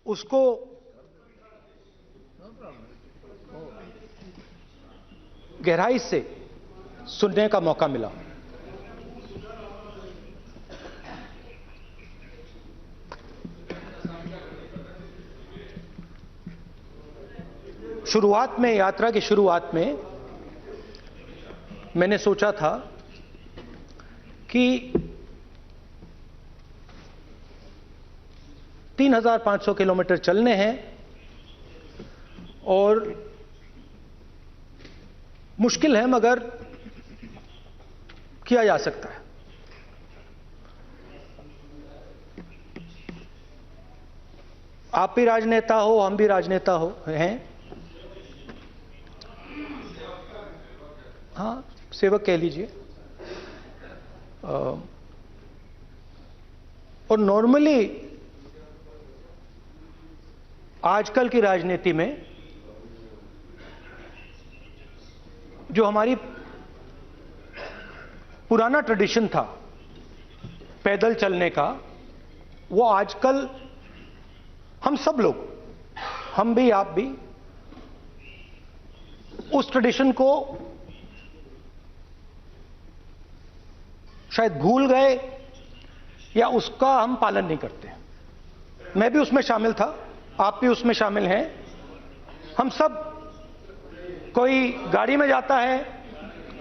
उसको गहराई से सुनने का मौका मिला। शुरुआत में, यात्रा की शुरुआत में मैंने सोचा था कि 3,500 किलोमीटर चलने हैं और मुश्किल है मगर किया जा सकता है। आप भी राजनेता हो, हम भी राजनेता हो हैं, हाँ सेवक कह लीजिए। और नॉर्मली आजकल की राजनीति में जो हमारी पुराना ट्रेडिशन था पैदल चलने का, वो आजकल हम सब लोग, हम भी आप भी, उस ट्रेडिशन को शायद भूल गए या उसका हम पालन नहीं करते। मैं भी उसमें शामिल था, आप भी उसमें शामिल हैं। हम सब, कोई गाड़ी में जाता है,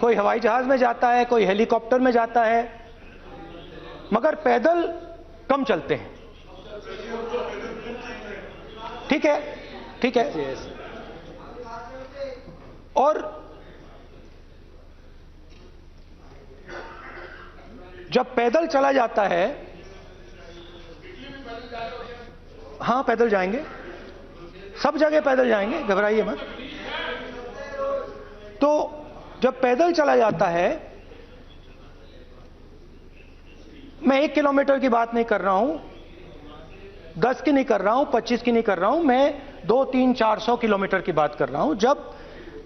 कोई हवाई जहाज में जाता है, कोई हेलीकॉप्टर में जाता है, मगर पैदल कम चलते हैं। ठीक है, ठीक है। और जब पैदल चला जाता है, हाँ पैदल जाएंगे, सब जगह पैदल जाएंगे, घबराइए मत। तो जब पैदल चला जाता है, मैं 1 किलोमीटर की बात नहीं कर रहा हूं, 10 की नहीं कर रहा हूं, 25 की नहीं कर रहा हूं, मैं 200-300-400 किलोमीटर की बात कर रहा हूं। जब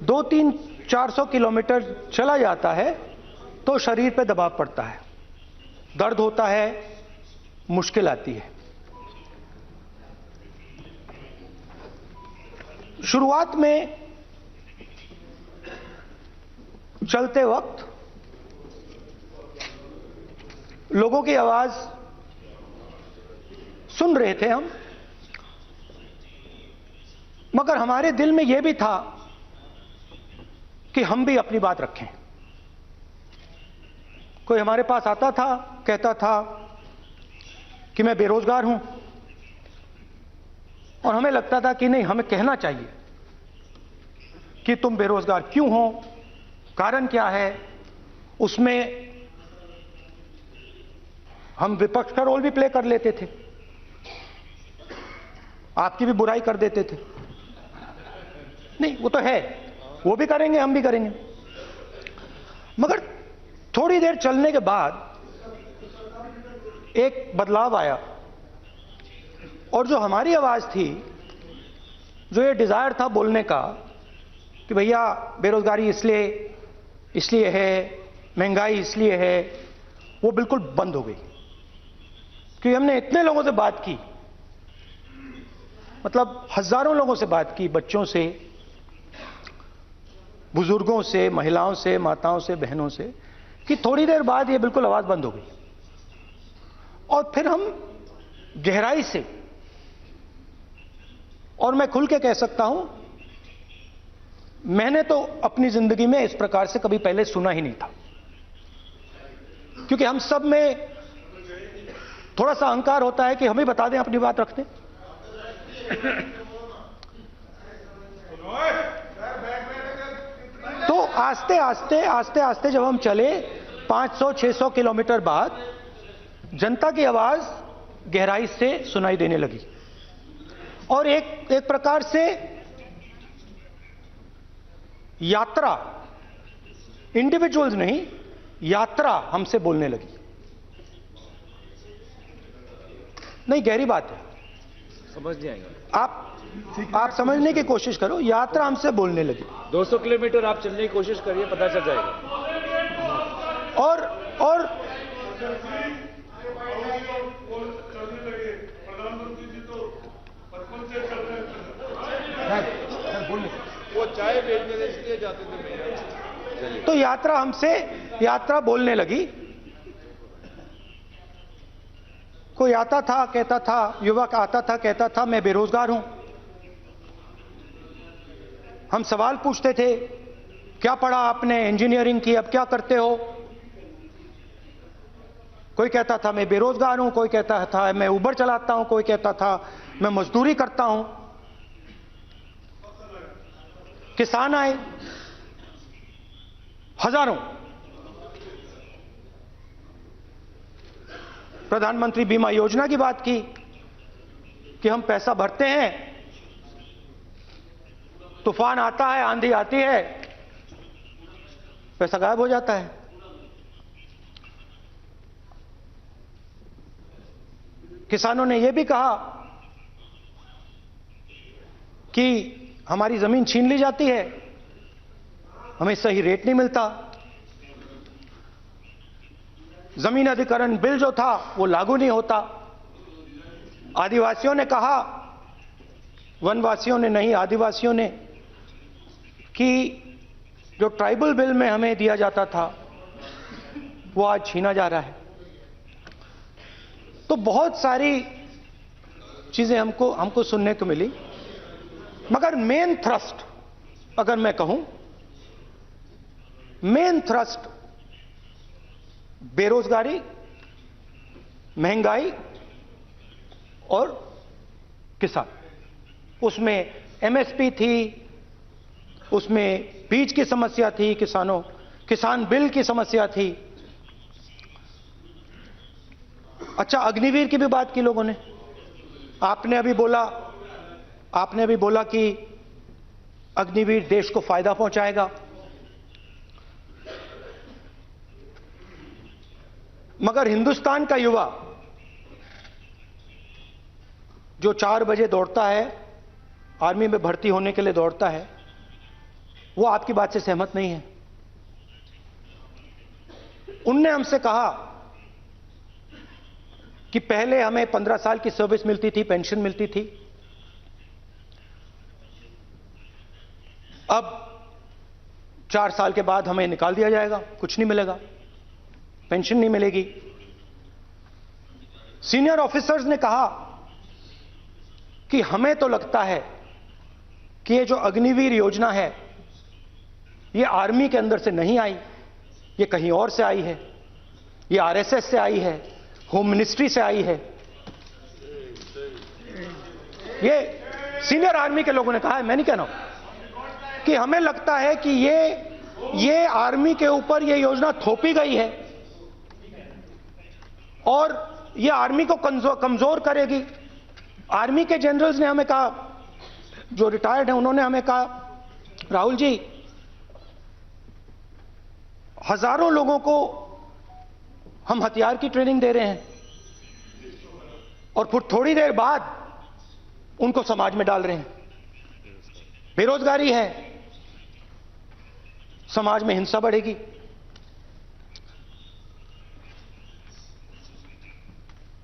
200-300-400 किलोमीटर चला जाता है तो शरीर पे दबाव पड़ता है, दर्द होता है, मुश्किल आती है। शुरुआत में चलते वक्त लोगों की आवाज सुन रहे थे हम, मगर हमारे दिल में यह भी था कि हम भी अपनी बात रखें। कोई हमारे पास आता था, कहता था कि मैं बेरोजगार हूं, और हमें लगता था कि नहीं, हमें कहना चाहिए कि तुम बेरोजगार क्यों हो, कारण क्या है। उसमें हम विपक्ष का रोल भी प्ले कर लेते थे, आपकी भी बुराई कर देते थे। नहीं, वो तो है, वो भी करेंगे, हम भी करेंगे। मगर थोड़ी देर चलने के बाद एक बदलाव आया, और जो हमारी आवाज थी, जो ये डिजायर था बोलने का कि भैया बेरोजगारी इसलिए है, महंगाई इसलिए है, वो बिल्कुल बंद हो गई। क्योंकि हमने इतने लोगों से बात की, मतलब हजारों लोगों से बात की, बच्चों से, बुजुर्गों से, महिलाओं से, माताओं से, बहनों से, कि थोड़ी देर बाद ये बिल्कुल आवाज बंद हो गई। और फिर हम गहराई से, और मैं खुल के कह सकता हूं, मैंने तो अपनी जिंदगी में इस प्रकार से कभी पहले सुना ही नहीं था। क्योंकि हम सब में थोड़ा सा अहंकार होता है कि हम ही बता दें, अपनी बात रखते। तो आस्ते आस्ते जब हम चले 500-600 किलोमीटर बाद, जनता की आवाज गहराई से सुनाई देने लगी, और एक प्रकार से यात्रा, इंडिविजुअल्स नहीं, यात्रा हमसे बोलने लगी। नहीं, गहरी बात है, समझ नहीं आएगा। आप समझने की कोशिश करो। यात्रा हमसे बोलने लगी। 200 किलोमीटर आप चलने की कोशिश करिए, पता चल जाएगा। और तो यात्रा बोलने लगी। कोई आता था कहता था, युवक आता था कहता था मैं बेरोजगार हूं। हम सवाल पूछते थे, क्या पढ़ा आपने? इंजीनियरिंग की, अब क्या करते हो? कोई कहता था मैं बेरोजगार हूं, कोई कहता था मैं उबर चलाता हूं, कोई कहता था मैं मजदूरी करता हूं। किसान आए हजारों। प्रधानमंत्री बीमा योजना की बात की कि हम पैसा भरते हैं, तूफान आता है, आंधी आती है, पैसा गायब हो जाता है। किसानों ने यह भी कहा कि हमारी जमीन छीन ली जाती है, हमें सही रेट नहीं मिलता। जमीन अधिग्रहण बिल जो था वो लागू नहीं होता। आदिवासियों ने कहा, वनवासियों ने नहीं, आदिवासियों ने, कि जो ट्राइबल बिल में हमें दिया जाता था वो आज छीना जा रहा है। तो बहुत सारी चीजें हमको सुनने को मिली, मगर मेन थ्रस्ट अगर मैं कहूं, मेन थ्रस्ट बेरोजगारी, महंगाई और किसान। उसमें एमएसपी थी, उसमें बीज की समस्या थी, किसान बिल की समस्या थी। अच्छा, अग्निवीर की भी बात की लोगों ने। आपने अभी बोला कि अग्निवीर देश को फायदा पहुंचाएगा। मगर हिंदुस्तान का युवा जो 4 बजे दौड़ता है, आर्मी में भर्ती होने के लिए दौड़ता है, वो आपकी बात से सहमत नहीं है। उनने हमसे कहा कि पहले हमें 15 साल की सर्विस मिलती थी, पेंशन मिलती थी, अब 4 साल के बाद हमें निकाल दिया जाएगा, कुछ नहीं मिलेगा, पेंशन नहीं मिलेगी। सीनियर ऑफिसर्स ने कहा कि हमें तो लगता है कि ये जो अग्निवीर योजना है ये आर्मी के अंदर से नहीं आई, ये कहीं और से आई है, ये आरएसएस से आई है, होम मिनिस्ट्री से आई है। ये सीनियर आर्मी के लोगों ने कहा है, मैं नहीं कह रहा हूं, कि हमें लगता है कि ये आर्मी के ऊपर ये योजना थोपी गई है और ये आर्मी को कमजोर करेगी। आर्मी के जनरल्स ने हमें कहा, जो रिटायर्ड हैं, उन्होंने हमें कहा, राहुल जी, हजारों लोगों को हम हथियार की ट्रेनिंग दे रहे हैं और फिर थोड़ी देर बाद उनको समाज में डाल रहे हैं। बेरोजगारी है, समाज में हिंसा बढ़ेगी।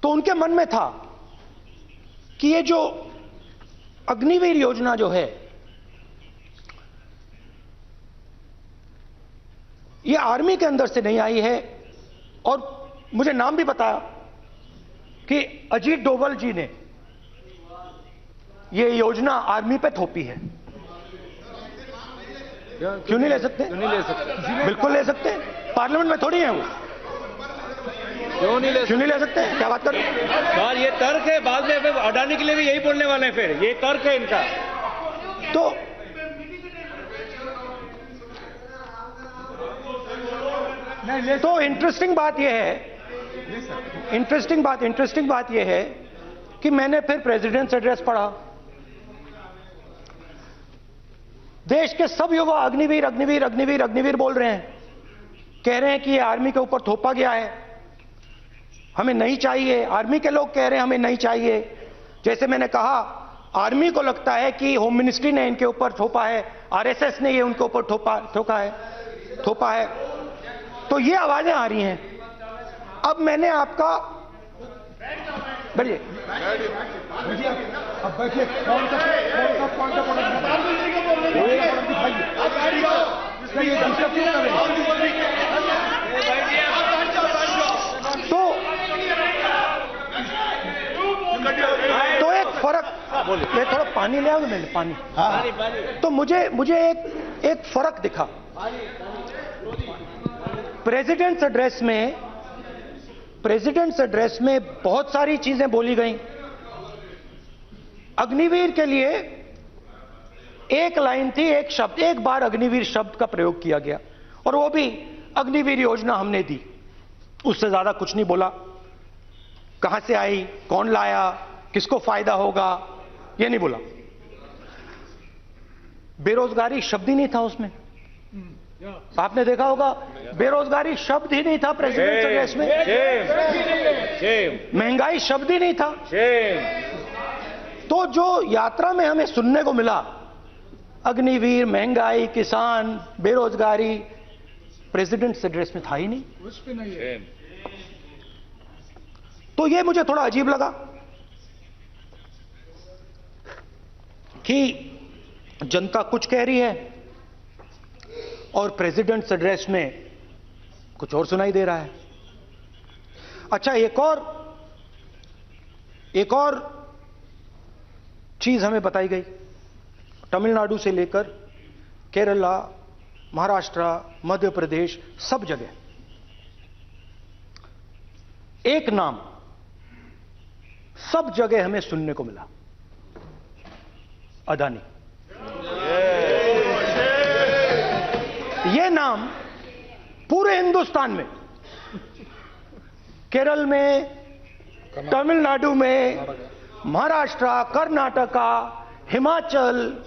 तो उनके मन में था कि ये जो अग्निवीर योजना जो है, ये आर्मी के अंदर से नहीं आई है। और मुझे नाम भी बताया कि अजीत डोभाल जी ने ये योजना आर्मी पे थोपी है। क्यों नहीं ले सकते? क्यों नहीं ले सकते? बिल्कुल ले सकते हैं, पार्लियामेंट में थोड़ी है वो। क्यों नहीं ले सकते? क्या बात कर रहे हैं? सर, ये तर्क है, बाद में अडानी के लिए भी यही बोलने वाले हैं, फिर ये तर्क है इनका। तो इंटरेस्टिंग बात यह है कि मैंने फिर प्रेसिडेंट्स एड्रेस पढ़ा। देश के सब युवा अग्निवीर अग्निवीर अग्निवीर अग्निवीर बोल रहे हैं, कह रहे हैं कि ये आर्मी के ऊपर थोपा गया है, हमें नहीं चाहिए। आर्मी के लोग कह रहे हैं हमें नहीं चाहिए। जैसे मैंने कहा, आर्मी को लगता है कि होम मिनिस्ट्री ने इनके ऊपर थोपा है, आरएसएस ने ये उनके ऊपर थोपा है। तो ये आवाजें आ रही हैं। अब मैंने आपका बैठिए, अब बैठिए, तो एक फर्क, मैं थोड़ा पानी ले आऊंगा, मैंने पानी, तो मुझे एक फर्क दिखा प्रेसिडेंट्स एड्रेस में बहुत सारी चीजें बोली गई। अग्निवीर के लिए एक लाइन थी, एक शब्द, एक बार अग्निवीर शब्द का प्रयोग किया गया, और वो भी अग्निवीर योजना हमने दी, उससे ज्यादा कुछ नहीं बोला। कहां से आई, कौन लाया, किसको फायदा होगा, ये नहीं बोला। बेरोजगारी शब्द ही नहीं था उसमें, आपने देखा होगा, बेरोजगारी शब्द ही नहीं था प्रेसिडेंट एड्रेस में। महंगाई शब्द ही नहीं था। तो जो यात्रा में हमें सुनने को मिला, अग्निवीर, महंगाई, किसान, बेरोजगारी, प्रेसिडेंट एड्रेस में था ही नहीं। तो ये मुझे थोड़ा अजीब लगा कि जनता कुछ कह रही है और प्रेसिडेंट्स एड्रेस में कुछ और सुनाई दे रहा है। अच्छा, एक और चीज हमें बताई गई, तमिलनाडु से लेकर केरला, महाराष्ट्र, मध्य प्रदेश, सब जगह एक नाम सब जगह हमें सुनने को मिला, अदानी। ये नाम पूरे हिंदुस्तान में, केरल में, तमिलनाडु में, महाराष्ट्र, कर्नाटका, हिमाचल,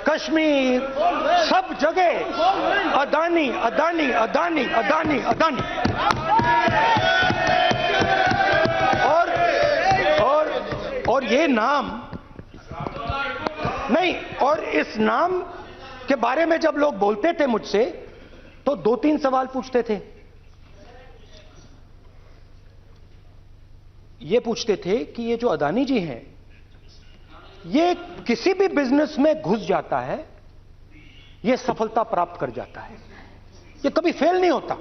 कश्मीर, सब जगह अदानी अदानी अदानी अदानी अदानी। और ये नाम नहीं, और इस नाम के बारे में जब लोग बोलते थे मुझसे, तो 2-3 सवाल पूछते थे। ये पूछते थे कि ये जो अदानी जी हैं, ये किसी भी बिजनेस में घुस जाता है, ये सफलता प्राप्त कर जाता है, ये कभी फेल नहीं होता।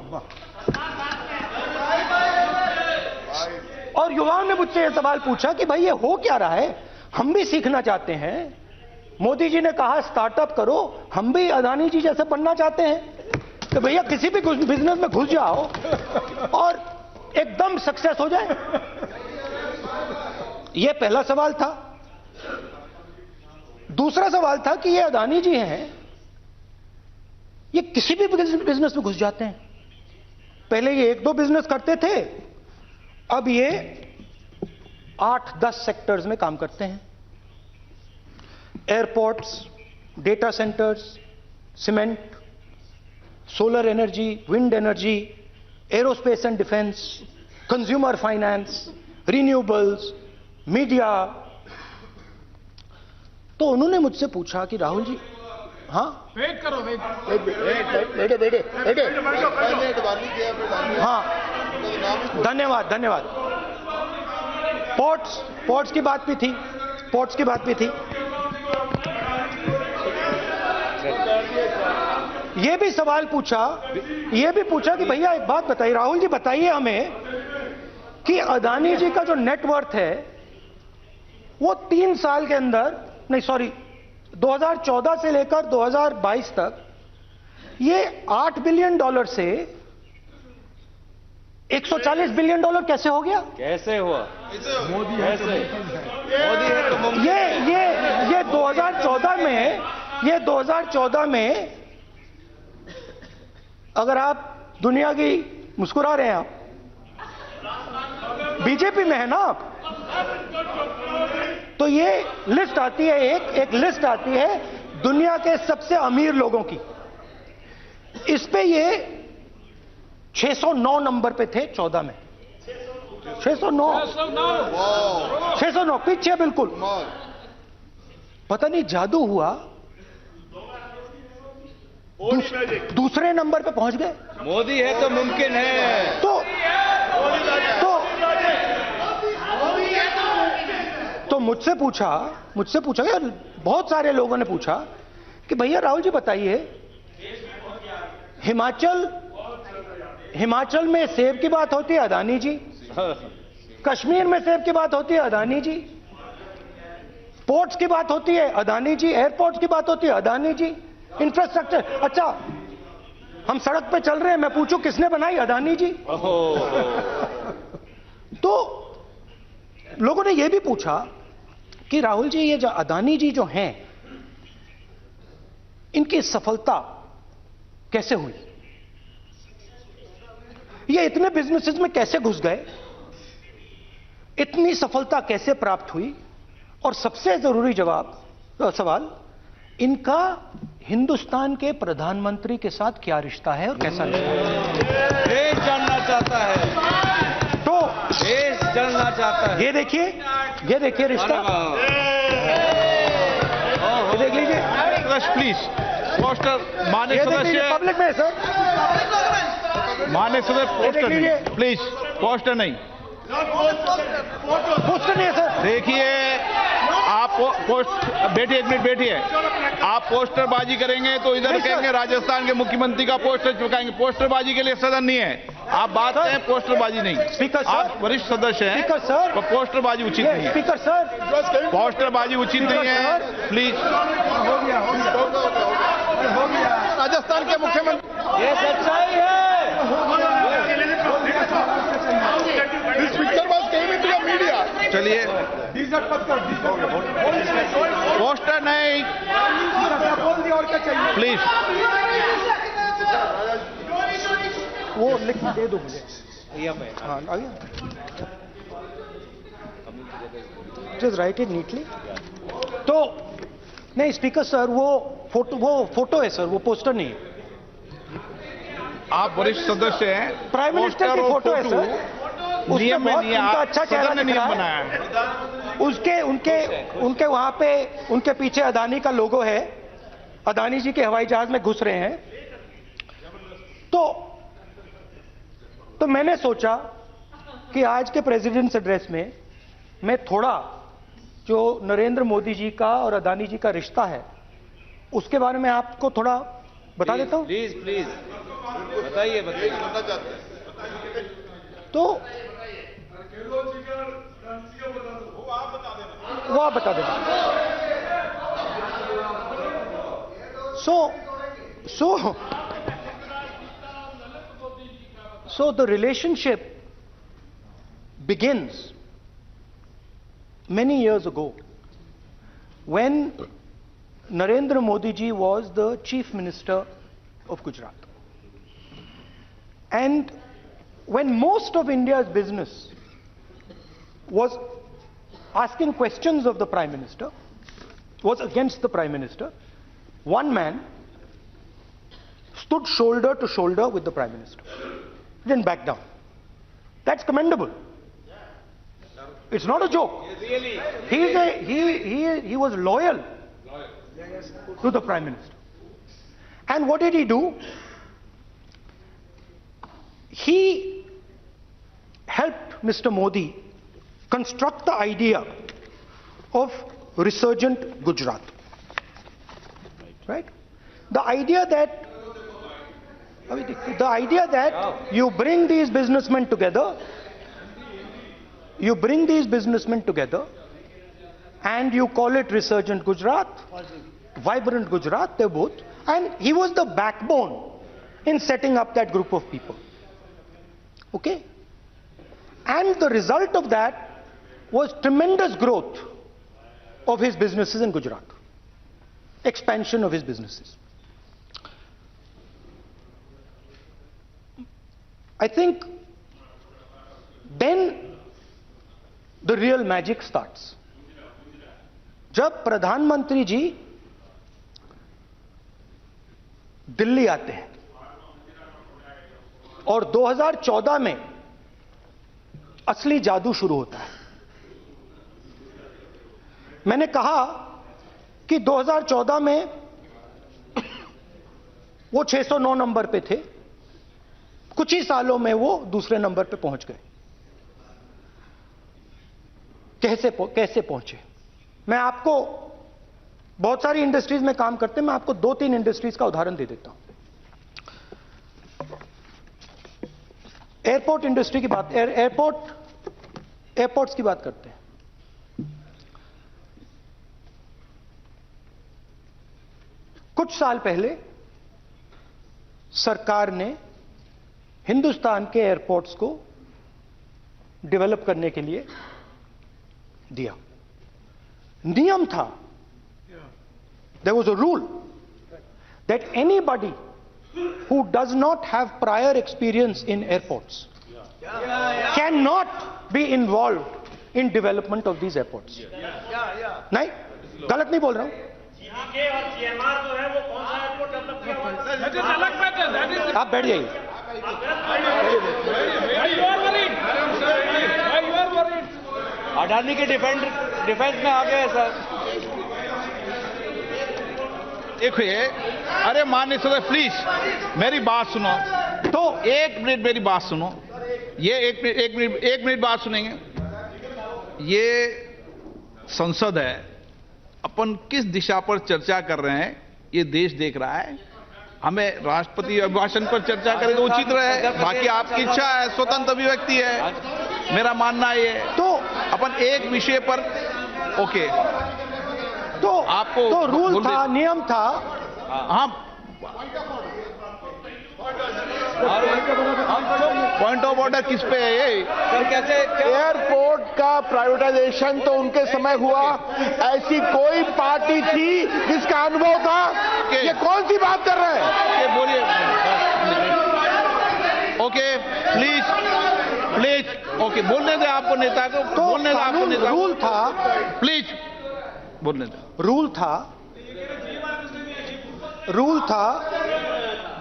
और युवाओं ने मुझसे यह सवाल पूछा कि भाई ये हो क्या रहा है, हम भी सीखना चाहते हैं। मोदी जी ने कहा स्टार्टअप करो, हम भी अदानी जी जैसे बनना चाहते हैं, तो भैया किसी भी बिजनेस में घुस जाओ और एकदम सक्सेस हो जाए। यह पहला सवाल था। दूसरा सवाल था कि ये अदानी जी हैं, ये किसी भी बिजनेस में घुस जाते हैं। पहले ये 1-2 बिजनेस करते थे, अब ये 8-10 सेक्टर्स में काम करते हैं। Airports, data centres, cement, solar energy, wind energy, aerospace and defence, consumer finance, renewables, media. तो उन्होंने मुझसे पूछा कि राहुल जी, हाँ वेट करो, बेटे हाँ, धन्यवाद। पोर्ट्स की बात भी थी। ये भी सवाल पूछा, कि भैया एक बात बताइए, राहुल जी बताइए हमें कि अदानी जी का जो नेटवर्थ है वो 3 साल के अंदर, नहीं सॉरी 2014 से लेकर 2022 तक ये $8 बिलियन से $140 बिलियन कैसे हो गया? कैसे हुआ? मोदी कैसे? ये 2014 में अगर आप दुनिया की, मुस्कुरा रहे हैं आप, बीजेपी में है ना आप, तो ये लिस्ट आती है, एक लिस्ट आती है दुनिया के सबसे अमीर लोगों की। इस पे ये 609 नंबर पे थे 14 में। 609 पीछे बिल्कुल। पता नहीं जादू हुआ, दूसरे नंबर पे पहुंच गए। मोदी है तो मुमकिन है। तो मुझसे पूछा यार बहुत सारे लोगों ने पूछा कि भैया राहुल जी बताइए, हिमाचल में सेब की बात होती है, अदानी जी। कश्मीर में सेब की बात होती है, अदानी जी। पोर्ट्स की बात होती है, अदानी जी। एयरपोर्ट्स की बात होती है, अदानी जी। इंफ्रास्ट्रक्चर, अच्छा हम सड़क पे चल रहे हैं, मैं पूछूं किसने बनाई, अदानी जी। तो लोगों ने यह भी पूछा कि राहुल जी ये जो अदानी जी जो हैं, इनकी सफलता कैसे हुई, ये इतने बिजनेसेस में कैसे घुस गए, इतनी सफलता कैसे प्राप्त हुई, और सबसे जरूरी सवाल, इनका हिंदुस्तान के प्रधानमंत्री के साथ क्या रिश्ता है और कैसा रिश्ता है, देश जानना चाहता है। तो देश जानना चाहता है। ये देखिए रिश्ता, ये देख लीजिए। प्लीज पोस्टर माननीय सदस्य, पब्लिक में सर, माननीय सदस्य पोस्टर नहीं, प्लीज पोस्टर नहीं, पोस्टर नहीं है सर। देखिए आप बैठिए, एक मिनट बैठिए। आप पोस्टरबाजी करेंगे तो इधर कहेंगे राजस्थान के मुख्यमंत्री का पोस्टर चिपकाएंगे। पोस्टरबाजी के लिए सदन नहीं है, आप बात करें, पोस्टरबाजी नहीं। स्पीकर आप वरिष्ठ सदस्य हैं, स्पीकर सर, तो पोस्टरबाजी उचित नहीं है। स्पीकर सर, पोस्टरबाजी उचित नहीं है, प्लीज। राजस्थान के मुख्यमंत्री, ये सच्चाई है। स्पीकर बस केम इनटू द मीडिया। चलिए, पोस्टर नहीं, बोल दिया और क्या चाहिए, प्लीज। वो लिख दे दो मुझे। हाँ आ गया, जस्ट राइट इट नीटली। तो नहीं स्पीकर सर, वो फोटो है सर, वो पोस्टर नहीं है। आप वरिष्ठ सदस्य हैं, प्राइम मिनिस्टर की फोटो है सर, नियम में नहीं है, अच्छा चेहरा सदन ने दिख रहा नियम है। बनाया है। उनके वहां पे उनके पीछे अदानी का लोगो है, अदानी जी के हवाई जहाज में घुस रहे हैं। तो मैंने सोचा कि आज के प्रेसिडेंट्स एड्रेस में मैं थोड़ा जो नरेंद्र मोदी जी का और अदानी जी का रिश्ता है उसके बारे में आपको थोड़ा बता देता हूं। प्लीज प्लीज बताइए। तो वो आप बता देना। So the relationship begins many years ago when Narendra Modi ji was the Chief Minister of Gujarat. And when most of India's business was asking questions of the Prime Minister, was against the Prime Minister, one man stood shoulder to shoulder with the Prime Minister. He didn't back down. That's commendable. It's not a joke. He was loyal to the Prime Minister. And what did he do? He helped Mr. Modi construct the idea of resurgent Gujarat. Right? The idea that you bring these businessmen together, and you call it resurgent Gujarat, vibrant Gujarat, they're both. And he was the backbone in setting up that group of people. Okay? And the result of that was tremendous growth of his businesses in Gujarat. Expansion of his businesses. I think then the real magic starts. जब प्रधानमंत्री जी दिल्ली आते हैं और 2014 में असली जादू शुरू होता है। मैंने कहा कि 2014 में वो 609 नंबर पे थे, कुछ ही सालों में वो दूसरे नंबर पे पहुंच गए। कैसे पहुंचे? मैं आपको बहुत सारी इंडस्ट्रीज में काम करते हैं, मैं आपको 2-3 इंडस्ट्रीज का उदाहरण दे देता हूं। एयरपोर्ट इंडस्ट्री की बात, एयरपोर्ट्स की बात करते हैं। कुछ साल पहले सरकार ने हिंदुस्तान के एयरपोर्ट्स को डेवलप करने के लिए दिया। नियम था, there was a rule that anybody who does not have prior experience in airports cannot be involved in development of these airports. नहीं, गलत नहीं बोल रहा हूं। और CMR जो है वो कौन सा एयरपोर्ट डेवलप किया? आप बैठ जाइए। अडानी के डिफेंस में आ गए सर। देखिए, अरे माननीय सदस्य प्लीज मेरी बात सुनो। तो 1 मिनट मेरी बात सुनो। ये 1 मिनट बात सुनेंगे। ये संसद है, अपन किस दिशा पर चर्चा कर रहे हैं ये देश देख रहा है। हमें राष्ट्रपति अभिभाषण पर चर्चा करें तो उचित रहे, बाकी आपकी इच्छा है, स्वतंत्र अभिव्यक्ति है। मेरा मानना ये है तो अपन एक विषय पर ओके, तो आपको तो रूल था, नियम था। हाँ, पॉइंट ऑफ ऑर्डर किस पे है ये? कैसे एयरपोर्ट का प्राइवेटाइजेशन तो उनके समय हुआ, ऐसी कोई पार्टी थी जिसका अनुभव था? ये कौन सी बात कर रहे हैं? बोलिए। ओके प्लीज ओके, बोलने दे आपको नेता को, तो बोलने दे आपको नेता को। रूल था, प्लीज बोलने दे। रूल था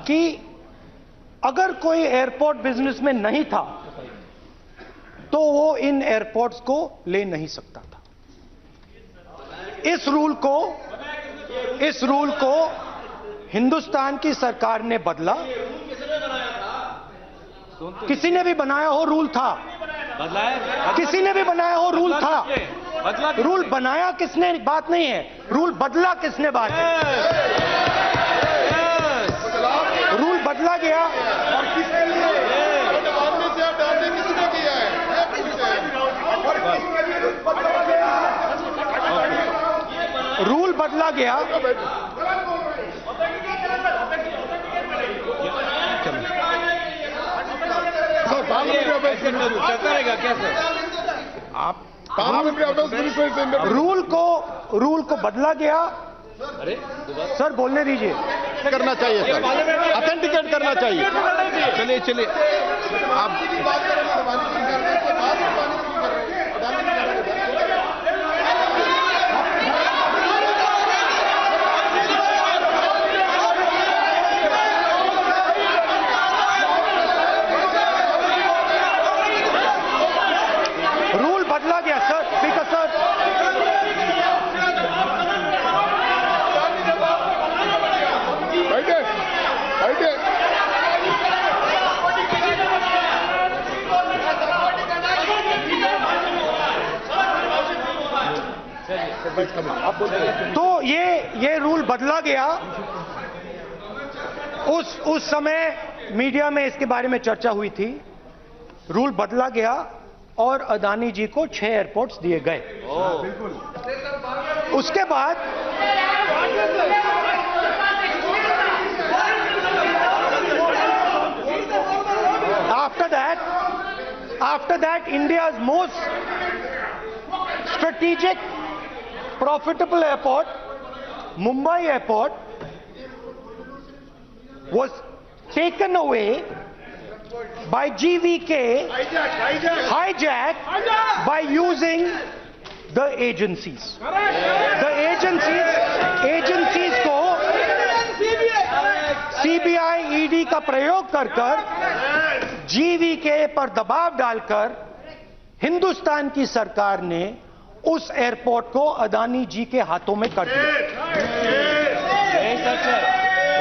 कि अगर कोई एयरपोर्ट बिजनेस में नहीं था तो वो इन एयरपोर्ट्स को ले नहीं सकता था। इस रूल को हिंदुस्तान की सरकार ने बदला। किसी ने भी बनाया हो, रूल था। किसी ने भी बनाया हो, रूल था। रूल बनाया किसने बात नहीं है, रूल बदला किसने बात है। रूल बदला गया और किसके लिए? किसने किया है? रूल बदला गया। चलता रहेगा क्या सर? आप रूल को बदला गया। अरे सर बोलने दीजिए। करना चाहिए सर, ऑथेंटिकेट करना चाहिए। चलिए आप रूल बदला गया सर, स्पीकर सर। तो ये रूल बदला गया। उस समय मीडिया में इसके बारे में चर्चा हुई थी। रूल बदला गया और अदानी जी को 6 एयरपोर्ट्स दिए गए। उसके बाद after that India's most strategic profitable airport, Mumbai Airport, was taken away by GVK, hijacked by using the agencies. The agencies को CBI, ED का प्रयोग कर GVK पर दबाव डालकर हिंदुस्तान की सरकार ने उस एयरपोर्ट को अदानी जी के हाथों में कर दिया।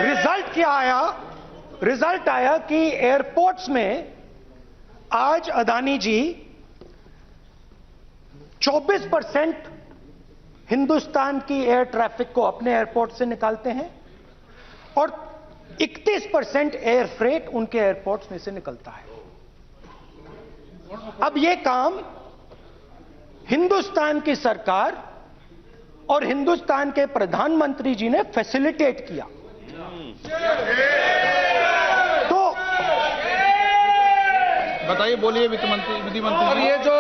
रिजल्ट क्या आया? रिजल्ट आया कि एयरपोर्ट्स में आज अदानी जी 24% हिंदुस्तान की एयर ट्रैफिक को अपने एयरपोर्ट से निकालते हैं और 31% एयर फ्रेट उनके एयरपोर्ट्स में से निकलता है। अब यह काम हिंदुस्तान की सरकार और हिंदुस्तान के प्रधानमंत्री जी ने फैसिलिटेट किया। तो बताइए, बोलिए वित्त मंत्री, विधि मंत्री। और ये जो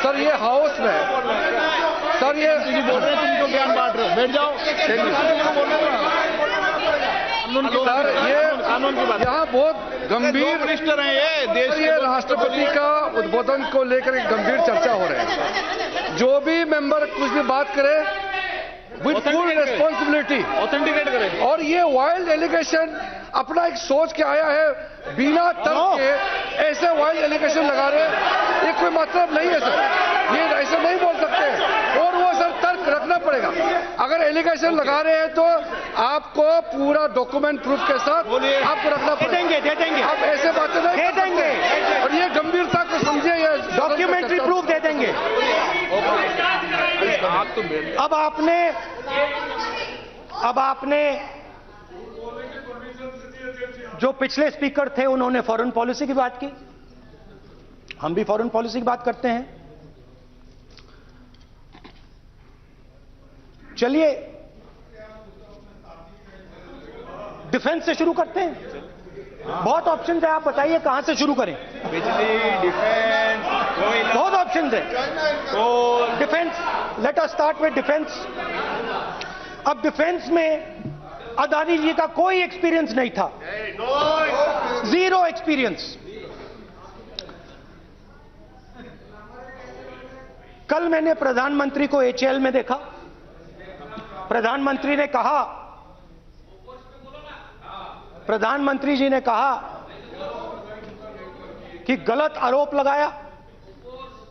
सर ये हाउस में सर ये बोल रहे हैं, तुम तो ज्ञान बांट रहे हो, बैठ जाओ। सर ये कानून की बात, यहाँ बहुत गंभीर मिनिस्टर हैं ये देश, ये राष्ट्रपति का उद्बोधन को लेकर एक गंभीर चर्चा हो रही है। जो भी मेंबर कुछ भी बात करे विद फुल रिस्पॉन्सिबिलिटी ऑथेंटिकेट करें। और ये वाइल्ड एलिगेशन अपना एक सोच के आया है, बिना तर्क के ऐसे वाइल्ड एलिगेशन लगा रहे, ये कोई मतलब नहीं है सर, ये ऐसे नहीं बोल सकते। और वो सर तर्क रखना पड़ेगा। अगर एलिगेशन लगा रहे हैं तो आपको पूरा डॉक्यूमेंट प्रूफ के साथ आपको रखना पड़ेगा। दे देंगे आप ऐसे बातें नहीं दे देंगे, और ये गंभीरता को समझिए, ये डॉक्यूमेंट्री प्रूफ दे देंगे। अब आपने जो पिछले स्पीकर थे उन्होंने फॉरेन पॉलिसी की बात की, हम भी फॉरेन पॉलिसी की बात करते हैं। चलिए डिफेंस से शुरू करते हैं। बहुत ऑप्शन है, आप बताइए कहां से शुरू करें। बिजली, डिफेंस, बहुत ऑप्शन है। Defence, let us start with defence. अब डिफेंस में अदानी जी का कोई एक्सपीरियंस नहीं था, जीरो एक्सपीरियंस। कल मैंने प्रधानमंत्री को एचएएल में देखा। प्रधानमंत्री जी ने कहा कि गलत आरोप लगाया,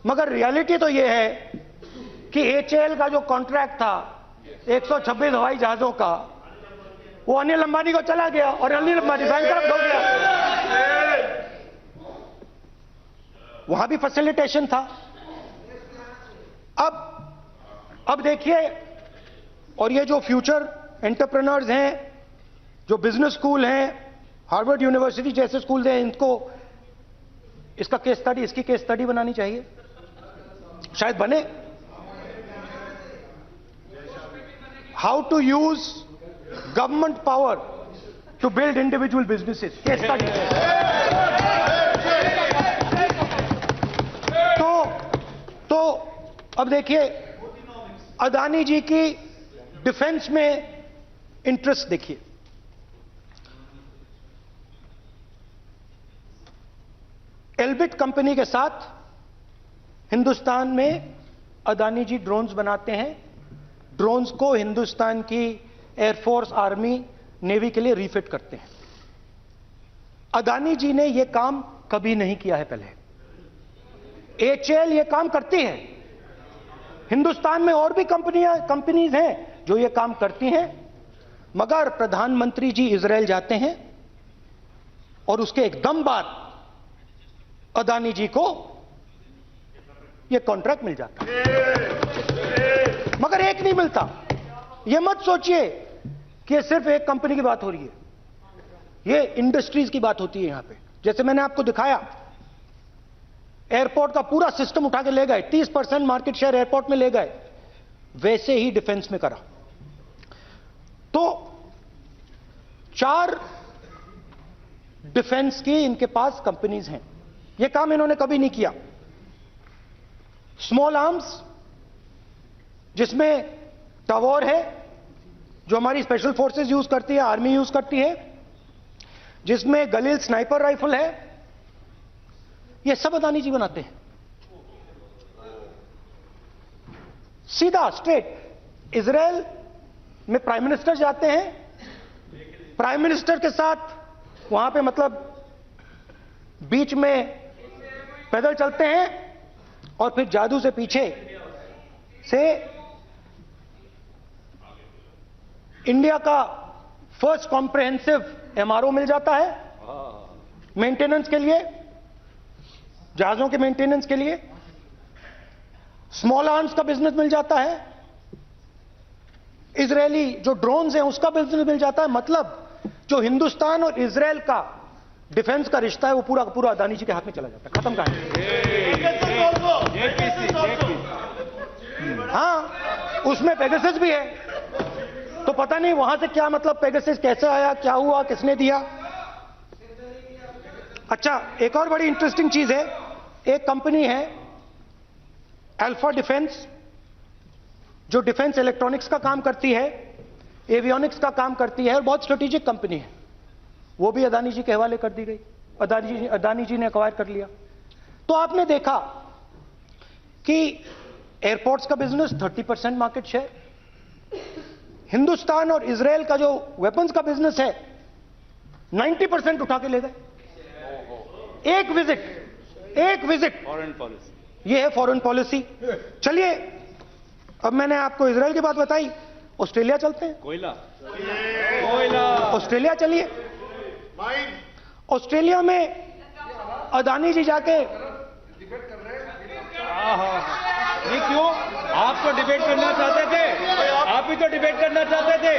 मगर रियलिटी तो यह है कि एचएएल का जो कॉन्ट्रैक्ट था 126 हवाई जहाजों का, वो अनिल अंबानी को चला गया और अनिल अंबानी बैंकरप्ट हो गया। वहां भी फैसिलिटेशन था। अब देखिए, और ये जो फ्यूचर एंटरप्रेन्योर्स हैं, जो बिजनेस स्कूल हैं, हार्वर्ड यूनिवर्सिटी जैसे स्कूल हैं, इनको इसका केस स्टडी, इसकी केस स्टडी बनानी चाहिए, शायद बने। How to use government power to build individual businesses, case study. तो अब देखिए, अदानी जी की डिफेंस में इंटरेस्ट देखिए। एल्बिट कंपनी के साथ हिंदुस्तान में अदानी जी ड्रोन्स बनाते हैं। ड्रोन्स को हिंदुस्तान की एयरफोर्स, आर्मी, नेवी के लिए रीफिट करते हैं। अदानी जी ने यह काम कभी नहीं किया है पहले। एचएएल यह काम करती है। हिंदुस्तान में और भी कंपनीज हैं जो यह काम करती हैं, मगर प्रधानमंत्री जी इजराइल जाते हैं और उसके एकदम बाद अदानी जी को यह कॉन्ट्रैक्ट मिल जाता है, मगर एक नहीं मिलता। यह मत सोचिए कि सिर्फ एक कंपनी की बात हो रही है, यह इंडस्ट्रीज की बात होती है यहां पे। जैसे मैंने आपको दिखाया, एयरपोर्ट का पूरा सिस्टम उठा के ले गए, 30% मार्केट शेयर एयरपोर्ट में ले गए, वैसे ही डिफेंस में करा। तो 4 डिफेंस की इनके पास कंपनीज हैं। यह काम इन्होंने कभी नहीं किया। स्मॉल आर्म्स, जिसमें टावर है जो हमारी स्पेशल फोर्सेस यूज करती है, आर्मी यूज करती है, जिसमें गलील स्नाइपर राइफल है, ये सब अदानी जी बनाते हैं। सीधा स्ट्रेट इजराइल में प्राइम मिनिस्टर जाते हैं, प्राइम मिनिस्टर के साथ वहां पे मतलब बीच में पैदल चलते हैं और फिर जादू से पीछे से इंडिया का फर्स्ट कॉम्प्रिहेंसिव एमआरओ मिल जाता है मेंटेनेंस के लिए, जहाजों के मेंटेनेंस के लिए। स्मॉल आर्म्स का बिजनेस मिल जाता है, इजरायली जो ड्रोन्स हैं उसका बिजनेस मिल जाता है। मतलब जो हिंदुस्तान और इजरायल का डिफेंस का रिश्ता है वो पूरा पूरा अदानी जी के हाथ में चला जाता है। खत्म कहानी। हाँ, उसमें पेगासस भी है, तो पता नहीं वहां से क्या मतलब पेगासस कैसे आया, क्या हुआ, किसने दिया। अच्छा, एक और बड़ी इंटरेस्टिंग चीज है, एक कंपनी है अल्फा डिफेंस जो डिफेंस इलेक्ट्रॉनिक्स का काम करती है, एवियोनिक्स का काम करती है और बहुत स्ट्रेटेजिक कंपनी है, वो भी अदानी जी के हवाले कर दी गई। अदानी जी ने एक्वायर कर लिया। तो आपने देखा कि एयरपोर्ट्स का बिजनेस 30% मार्केट शेयर, हिंदुस्तान और इजरायल का जो वेपन्स का बिजनेस है 90% उठा के ले गए। एक विजिट फॉरेन पॉलिसी, ये है फॉरेन पॉलिसी। चलिए, अब मैंने आपको इजरायल की बात बताई, ऑस्ट्रेलिया चलते हैं। कोयला, ऑस्ट्रेलिया चलिए। ऑस्ट्रेलिया में अदानी जी जाके नहीं, क्यों? आप तो डिबेट करना चाहते थे, आप ही तो डिबेट करना चाहते थे।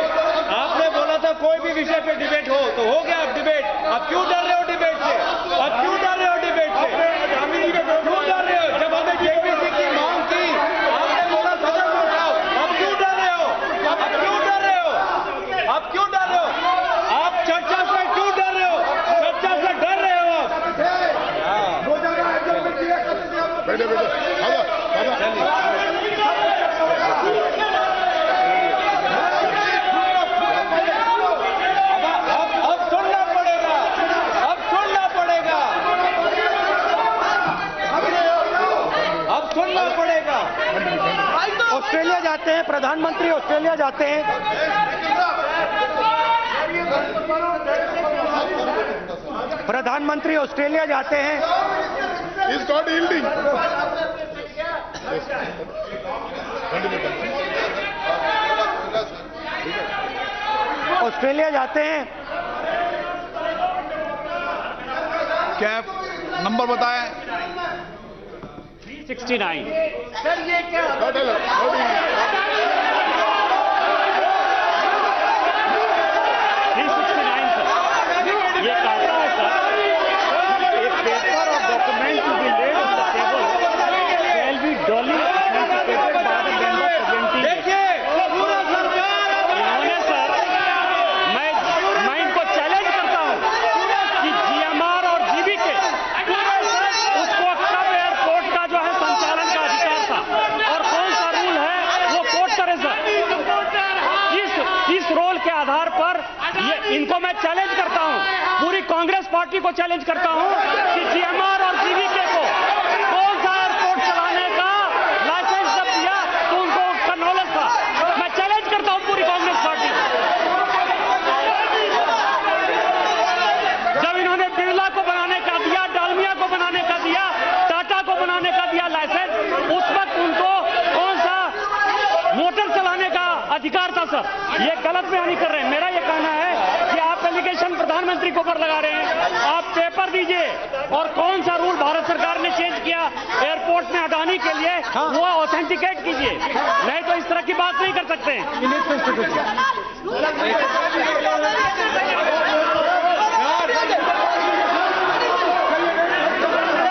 आपने बोला था कोई भी विषय पे डिबेट हो, तो हो गया अब डिबेट। अब क्यों डर रहे हो डिबेट से? अब क्यों डर रहे हो डिबेट से? क्यों डर रहे हो? जब हमें जेपीसी की मांग की, आपने बोला सदन में उठाओ। अब क्यों डर रहे हो? अब क्यों डर रहे हो? अब क्यों डर रहे हो? आप चर्चा से क्यों डर रहे हो? चर्चा से डर रहे हो आप। अब सुनना पड़ेगा, अब सुनना पड़ेगा, अब सुनना पड़ेगा। ऑस्ट्रेलिया जाते हैं, प्रधानमंत्री ऑस्ट्रेलिया जाते हैं। प्रधानमंत्री ऑस्ट्रेलिया जाते हैं। He's not yielding. ऑस्ट्रेलिया जाते हैं। क्या नंबर बताएं? 69। Not ये कहता है सर, एक पेपर और document to be laid on the table shall be duly authenticated by the member presenting. देखिए पूरा सरकार इन्होंने सर, मैं इनको चैलेंज करता हूं कि जीएमआर और जीबीके उसको कब एयरपोर्ट का जो है संचालन का अधिकार था और कौन सा रूल है वो कोट करे सर। इस रोल के आधार पर ये इनको मैं चैलेंज करता हूं, पूरी कांग्रेस पार्टी को चैलेंज करता हूं कि जीएमआर और जीवीके को कौन सा एयरपोर्ट चलाने का लाइसेंस जब दिया तो उनको उसका नॉलेज था। मैं चैलेंज करता हूं पूरी कांग्रेस पार्टी को। जब इन्होंने बिरला को बनाने का दिया, डालमिया को बनाने का दिया, टाटा को बनाने का दिया लाइसेंस, उस वक्त उनको कौन सा मोटर चलाने का अधिकार था सर। ये गलत बयानी कर रहे हैं। मेरा ये कहना है कि आप एलिगेशन प्रधानमंत्री को ऊपर लगा रहे हैं, आप पेपर दीजिए और कौन सा रूल भारत सरकार ने चेंज किया एयरपोर्ट में अदानी के लिए वो ऑथेंटिकेट कीजिए, नहीं तो इस तरह की बात नहीं कर सकते हैं।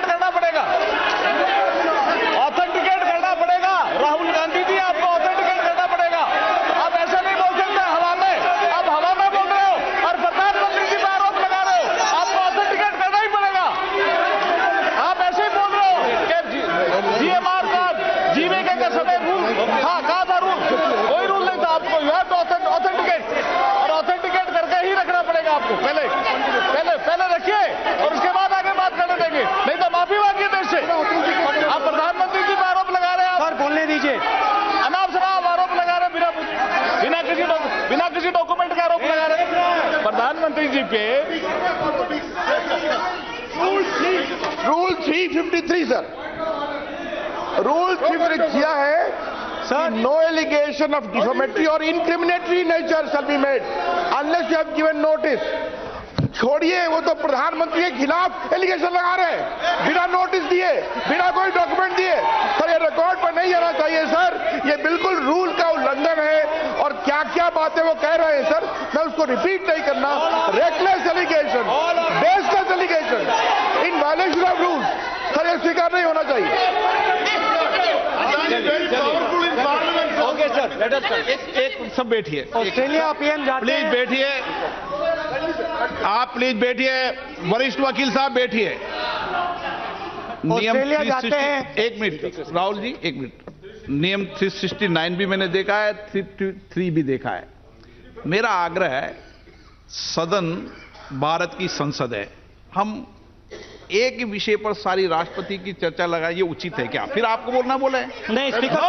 करना पड़ेगा, ऑथेंटिकेट करना पड़ेगा। राहुल गांधी जी आपको ऑथेंटिकेट करना पड़ेगा। आप ऐसा नहीं बोल सकते हवा में, आप हवा में बोल रहे हो और प्रधानमंत्री जी पर आरोप लगा रहे हो। आपको ऑथेंटिकेट करना ही पड़ेगा। आप ऐसे ही बोल रहे हो कि जीएमआर का जीवीके का समय रूल हाँ कहा था, रूल कोई रूल नहीं था। आपको यू हैव टू ऑथेंटिकेट और ऑथेंटिकेट करके ही रखना पड़ेगा आपको। पहले रखिए और उसके बाद आगे बात करने देंगे, नहीं तो माफी मांगिए देश से। आप प्रधानमंत्री जी पर आरोप लगा रहे हैं, सर बोलने दीजिए। अनाप शनाप आरोप लगा रहे हैं, बिना किसी डॉक्यूमेंट के आरोप लगा रहे हैं प्रधानमंत्री जी पे। रूल 353 सर, रूल 353 किया है sir, no allegation of defamatory और incriminatory nature shall be made unless you have given notice. छोड़िए, वो तो प्रधानमंत्री के खिलाफ एलिगेशन लगा रहे हैं बिना नोटिस दिए, बिना कोई डॉक्यूमेंट दिए। सर ये रिकॉर्ड पर नहीं आना चाहिए सर, ये बिल्कुल रूल का उल्लंघन है। और क्या क्या बातें वो कह रहे हैं सर, मैं उसको रिपीट नहीं करना। Reckless allegation, baseless allegation, in violation of rules, sir ये स्वीकार नहीं होना चाहिए। ओके सर, लेट अस एक सब बैठिए। ऑस्ट्रेलिया पीएम जाते प्लीज हैं। बैठिए, आप प्लीज बैठिए। वरिष्ठ वकील साहब बैठिए। ऑस्ट्रेलिया जाते हैं। एक मिनट राहुल जी, एक मिनट। नियम 369 भी मैंने देखा है, 333 भी देखा है। मेरा आग्रह है, सदन भारत की संसद है, हम एक ही विषय पर सारी राष्ट्रपति की चर्चा लगाए, ये उचित है क्या? फिर आपको बोलना बोले नहीं स्पीकर,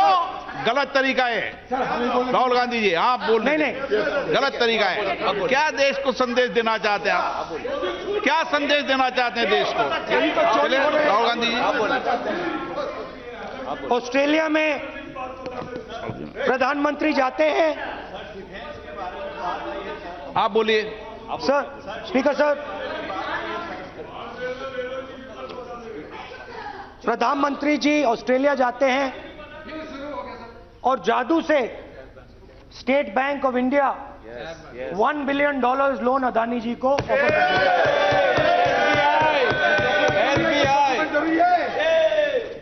गलत तरीका है राहुल गांधी जी, आप बोल नहीं, गलत तरीका है। क्या देश को संदेश देना चाहते हैं आप? क्या संदेश देना चाहते हैं देश को? चलिए राहुल गांधी जी। ऑस्ट्रेलिया में प्रधानमंत्री जाते हैं। आप बोलिए सर, स्पीकर सर, प्रधानमंत्री जी ऑस्ट्रेलिया जाते हैं और जादू से State Bank of India $1 billion loan Adani ji को ऑफर कर दिया।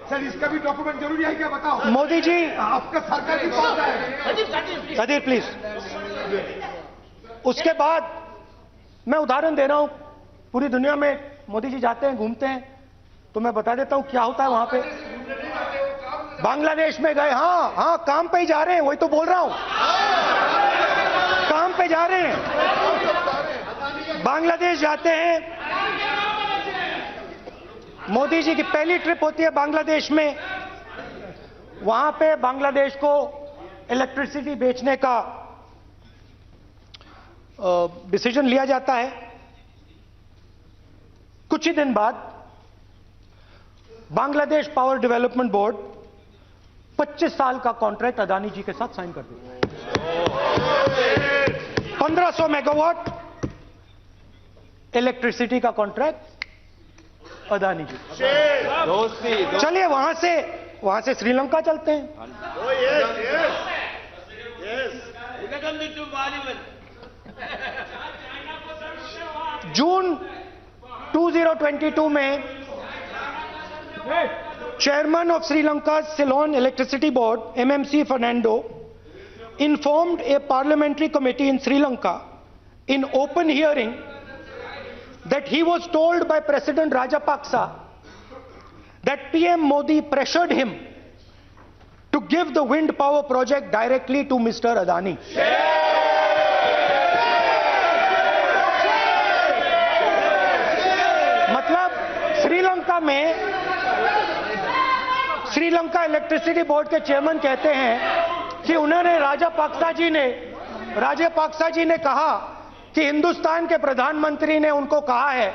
सर इसका भी डॉक्यूमेंट जरूरी है क्या, बताओ? मोदी जी, आपका सरकार की कौन है? कदीर प्लीज। उसके बाद मैं उदाहरण दे रहा हूं, पूरी दुनिया में मोदी जी जाते हैं, घूमते हैं, तो मैं बता देता हूं क्या होता है वहां पे। बांग्लादेश में गए, हाँ काम पे ही जा रहे हैं, वही तो बोल रहा हूं, काम पे जा रहे हैं। बांग्लादेश जाते हैं, मोदी जी की पहली ट्रिप होती है बांग्लादेश में। वहां पे बांग्लादेश को इलेक्ट्रिसिटी बेचने का डिसीजन लिया जाता है। कुछ ही दिन बाद बांग्लादेश पावर डेवलपमेंट बोर्ड 25 साल का कॉन्ट्रैक्ट अदानी जी के साथ साइन कर देता है। 1500 मेगावाट इलेक्ट्रिसिटी का कॉन्ट्रैक्ट अदानी जी। चलिए वहां से श्रीलंका चलते हैं। जून 2022 में Chairman of Sri Lanka's Ceylon Electricity Board, MMC Fernando, informed a parliamentary committee in Sri Lanka in open hearing that he was told by President Rajapaksa that PM Modi pressured him to give the wind power project directly to Mr. Adani. मतलब Sri Lanka electricity board के chairman कहते हैं कि उन्होंने राजापाक्सा जी ने कहा कि हिंदुस्तान के प्रधानमंत्री ने उनको कहा है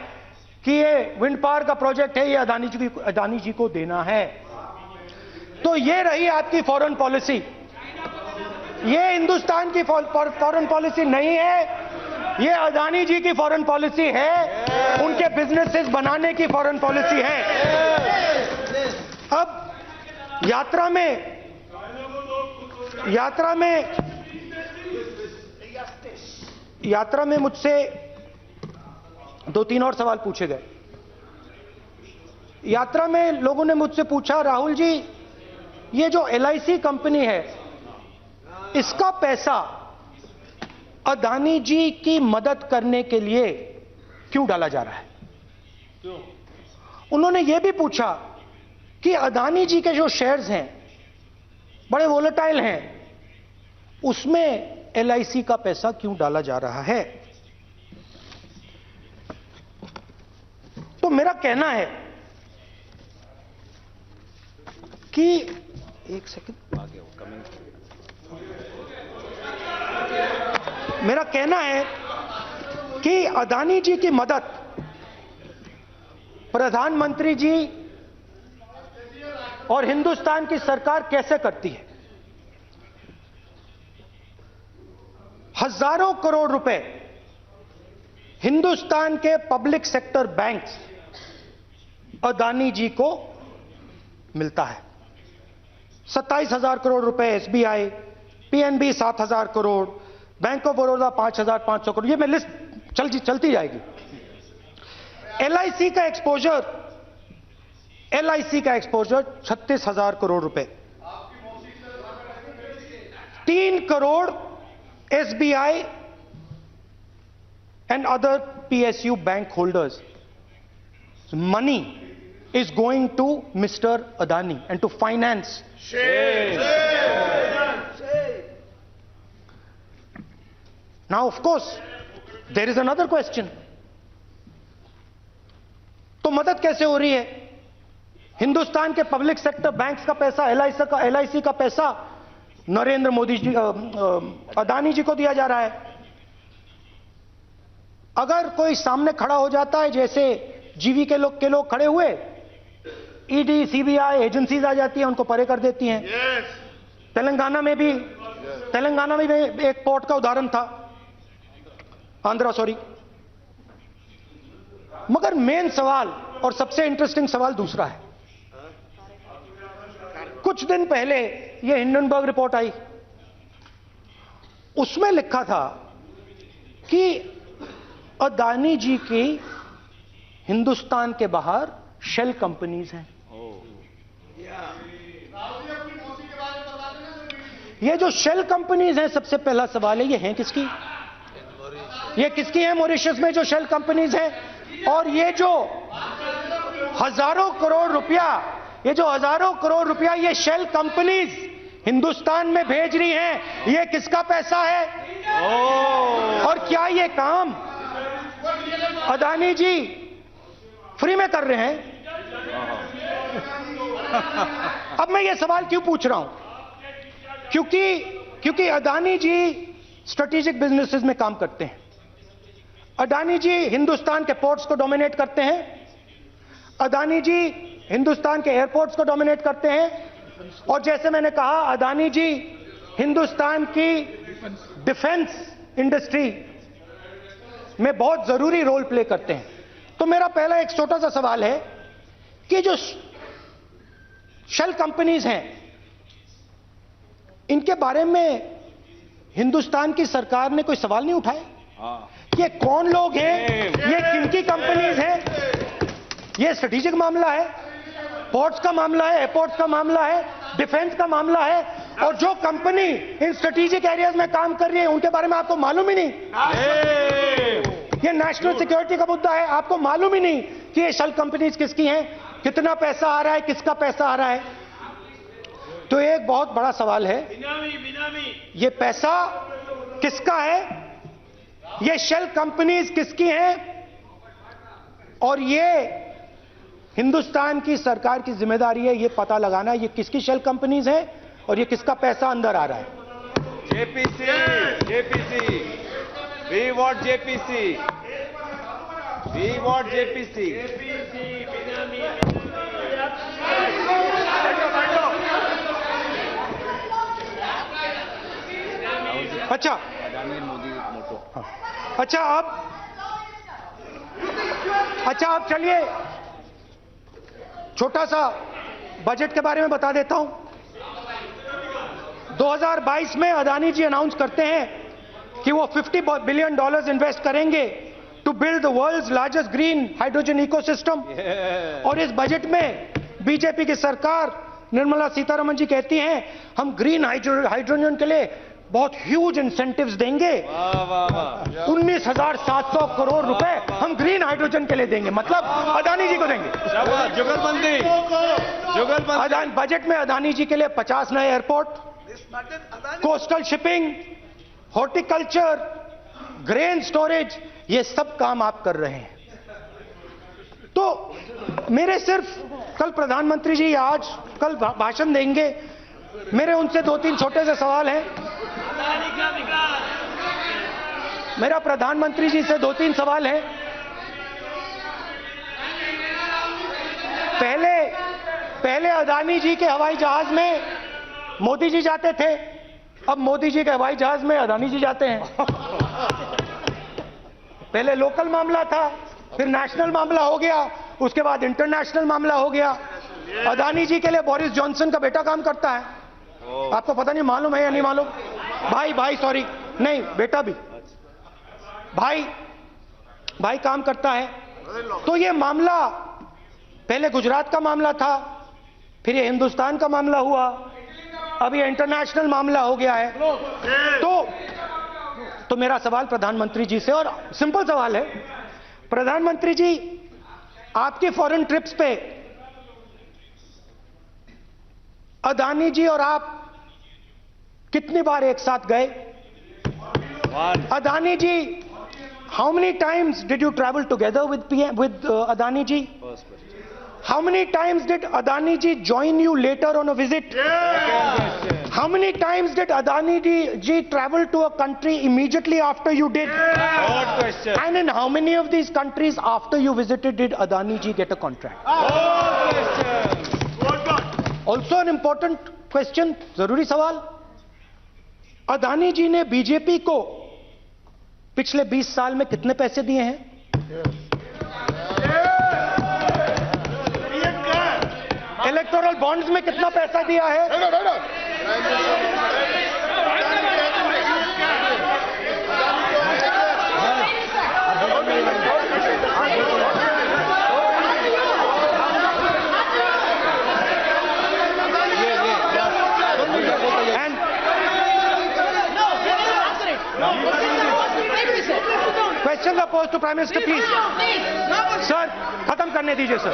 कि ये विंड पावर का प्रोजेक्ट है, ये अदानी जी को देना है। तो ये रही आपकी फॉरेन पॉलिसी। ये हिंदुस्तान की फॉरेन पॉलिसी नहीं है, ये अदानी जी की फॉरेन पॉलिसी है, उनके बिजनेसेस बनाने की फॉरेन पॉलिसी है। अब यात्रा में मुझसे 2-3 और सवाल पूछे गए। यात्रा में लोगों ने मुझसे पूछा, राहुल जी ये जो LIC कंपनी है इसका पैसा अदानी जी की मदद करने के लिए क्यों डाला जा रहा है? उन्होंने यह भी पूछा कि अदानी जी के जो शेयर्स हैं बड़े वोलेटाइल हैं, उसमें LIC का पैसा क्यों डाला जा रहा है? तो मेरा कहना है कि एक सेकंड, मेरा कहना है कि अदानी जी की मदद प्रधानमंत्री जी और हिंदुस्तान की सरकार कैसे करती है? हजारों करोड़ रुपए हिंदुस्तान के public sector banks Adani ji को मिलता है। 27,000 करोड़ रुपए SBI, PNB 7,000 crore, bank of Baroda 5,500 crore, ये मैं लिस्ट चलती जाएगी। LIC का एक्सपोजर 36,000 करोड़ रुपए, 3 crore SBI and other PSU bank holders. Money is going to Mr. Adani and to finance. Now, of course, there is another question. तो मदद कैसे हो रही है? हिंदुस्तान के पब्लिक सेक्टर बैंक्स का पैसा, LIC का पैसा नरेंद्र मोदी जी, अदानी जी को दिया जा रहा है। अगर कोई सामने खड़ा हो जाता है, जैसे जीवी के लोग खड़े हुए, ED, CBI एजेंसीज आ जाती हैं, उनको परे कर देती हैं। तेलंगाना में भी एक पोर्ट का उदाहरण था, आंध्रा, सॉरी। मगर मेन सवाल और सबसे इंटरेस्टिंग सवाल दूसरा है। कुछ दिन पहले ये हिंडनबर्ग रिपोर्ट आई, उसमें लिखा था कि अदानी जी की हिंदुस्तान के बाहर शेल कंपनीज हैं। ये जो शेल कंपनीज हैं, सबसे पहला सवाल है, ये हैं किसकी? ये किसकी है मॉरिशस में जो शेल कंपनीज हैं? और ये जो हजारों करोड़ रुपया ये शेल कंपनीज हिंदुस्तान में भेज रही हैं, ये किसका पैसा है? और क्या ये काम अदानी जी फ्री में कर रहे हैं? अब मैं ये सवाल क्यों पूछ रहा हूं? क्योंकि अदानी जी स्ट्रेटेजिक बिजनेसेस में काम करते हैं। अदानी जी हिंदुस्तान के पोर्ट्स को डोमिनेट करते हैं, अदानी जी हिंदुस्तान के एयरपोर्ट्स को डोमिनेट करते हैं, और जैसे मैंने कहा, अदानी जी हिंदुस्तान की डिफेंस इंडस्ट्री में बहुत जरूरी रोल प्ले करते हैं। तो मेरा पहला एक छोटा सा सवाल है कि जो शेल कंपनीज हैं, इनके बारे में हिंदुस्तान की सरकार ने कोई सवाल नहीं उठाए? ये कौन लोग हैं, ये किनकी कंपनीज हैं? ये स्ट्रेटेजिक मामला है, पोर्ट्स का मामला है, एयरपोर्ट्स का मामला है, डिफेंस का मामला है, और जो कंपनी इन स्ट्रेटेजिक एरियाज में काम कर रही है उनके बारे में आपको मालूम ही नहीं। ये नेशनल सिक्योरिटी का मुद्दा है, आपको मालूम ही नहीं कि ये शेल कंपनीज किसकी हैं, कितना पैसा आ रहा है, किसका पैसा आ रहा है। तो एक बहुत बड़ा सवाल है, ये पैसा किसका है, ये शेल कंपनीज किसकी हैं, और ये हिंदुस्तान की सरकार की जिम्मेदारी है ये पता लगाना ये किसकी शेल कंपनीज है और ये किसका पैसा अंदर आ रहा है। JPC, we want JPC, we want JPC. अच्छा अब चलिए छोटा सा बजट के बारे में बता देता हूं। 2022 में अदानी जी अनाउंस करते हैं कि वो $50 बिलियन इन्वेस्ट करेंगे to build the world's largest green hydrogen ecosystem. और इस बजट में बीजेपी की सरकार निर्मला सीतारमण जी कहती हैं हम ग्रीन हाइड्रोजन के लिए बहुत ह्यूज इंसेंटिव्स देंगे, 19,700 करोड़ रुपए हम ग्रीन हाइड्रोजन के लिए देंगे, मतलब अदानी जी को देंगे। जुगलबंदी बजट में अदानी जी के लिए 50 नए airport, coastal shipping, horticulture, grain storage, ये सब काम आप कर रहे हैं। तो मेरे सिर्फ कल प्रधानमंत्री जी कल भाषण देंगे, मेरे उनसे 2-3 छोटे से सवाल हैं। मेरा प्रधानमंत्री जी से 2-3 सवाल हैं। पहले अदानी जी के हवाई जहाज में मोदी जी जाते थे, अब मोदी जी के हवाई जहाज में अदानी जी जाते हैं। पहले लोकल मामला था, फिर नेशनल मामला हो गया, उसके बाद इंटरनेशनल मामला हो गया। अदानी जी के लिए बोरिस जॉनसन का बेटा काम करता है, आपको पता नहीं मालूम है या नहीं मालूम? भाई सॉरी, नहीं बेटा भी, भाई काम करता है। तो ये मामला पहले गुजरात का मामला था, फिर ये हिंदुस्तान का मामला हुआ, अब ये इंटरनेशनल मामला हो गया है। तो मेरा सवाल प्रधानमंत्री जी से, और सिंपल सवाल है, प्रधानमंत्री जी आपकी फॉरेन ट्रिप्स पे अदानी जी और आप कितनी बार एक साथ गए? Adani ji, how many times did you travel together with Adani ji? How many times did Adani ji join you later on a visit? How many times did Adani ji travel to a country immediately after you did? Good question. And in how many of these countries after you visited did Adani ji get a contract? Also an important question, जरूरी सवाल, अदानी जी ने BJP को पिछले 20 साल में कितने पैसे दिए हैं? इलेक्टोरल बॉन्ड्स में कितना पैसा दिया है? Questions are posed to Prime Minister, please. Sir, खत्म करने दीजिए सर.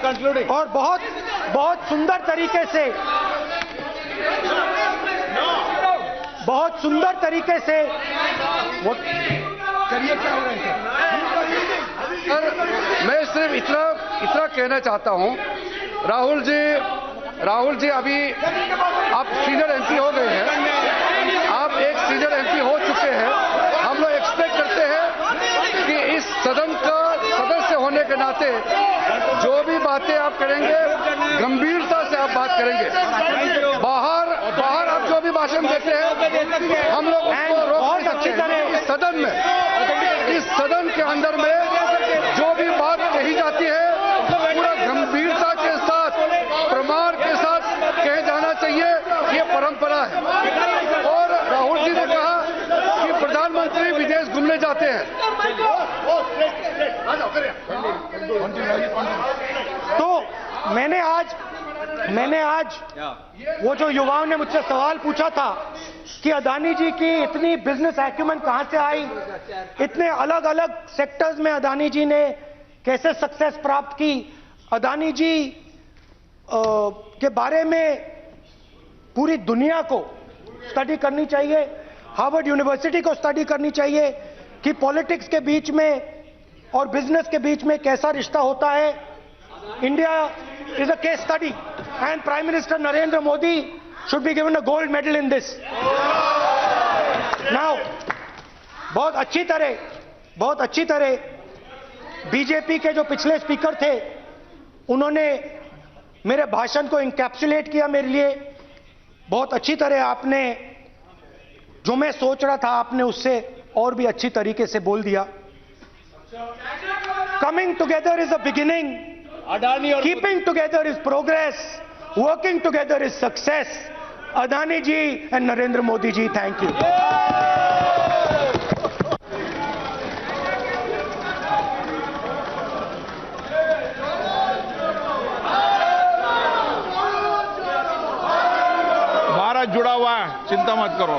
Concluding. और बहुत सुंदर तरीके से वो करिए, क्या हो रहा है सर? मैं सिर्फ इतना कहना चाहता हूं, राहुल जी अभी आप सीनियर एमपी हो गए हैं, आप एक सीनियर एमपी हो चुके हैं। हम लोग एक्सपेक्ट करते हैं कि इस सदन का सदस्य होने के नाते जो भी बातें आप करेंगे गंभीरता से आप बात करेंगे। बाहर आप जो भी भाषण देते हैं हम लोग उसको रोक नहीं सकते। इस सदन के अंदर में जो भी बात कही जाती है पूरा गंभीरता के साथ, प्रमाण के साथ कहे जाना चाहिए, ये परंपरा है। और राहुल जी ने कहा कि प्रधानमंत्री विदेश घूमने जाते हैं, तो मैंने आज वो जो युवाओं ने मुझसे सवाल पूछा था कि अदानी जी की इतनी बिजनेस एक्यूमेंट कहां से आई, इतने अलग अलग सेक्टर्स में अदानी जी ने कैसे सक्सेस प्राप्त की, अदानी जी के बारे में पूरी दुनिया को स्टडी करनी चाहिए, हार्वर्ड यूनिवर्सिटी को स्टडी करनी चाहिए कि पॉलिटिक्स के बीच में और बिजनेस के बीच में कैसा रिश्ता होता है। India is a case study and prime minister Narendra Modi should be given a gold medal in this. Now बहुत अच्छी तरह बीजेपी के जो पिछले स्पीकर थे उन्होंने मेरे भाषण को इंकैप्सुलेट किया मेरे लिए बहुत अच्छी तरह। आपने जो मैं सोच रहा था आपने उससे और भी अच्छी तरीके से बोल दिया। Coming together is a beginning, keeping together is progress, working together is success. Adani ji and Narendra Modi ji, thank you. Bharat जुड़ा हुआ है, चिंता मत करो।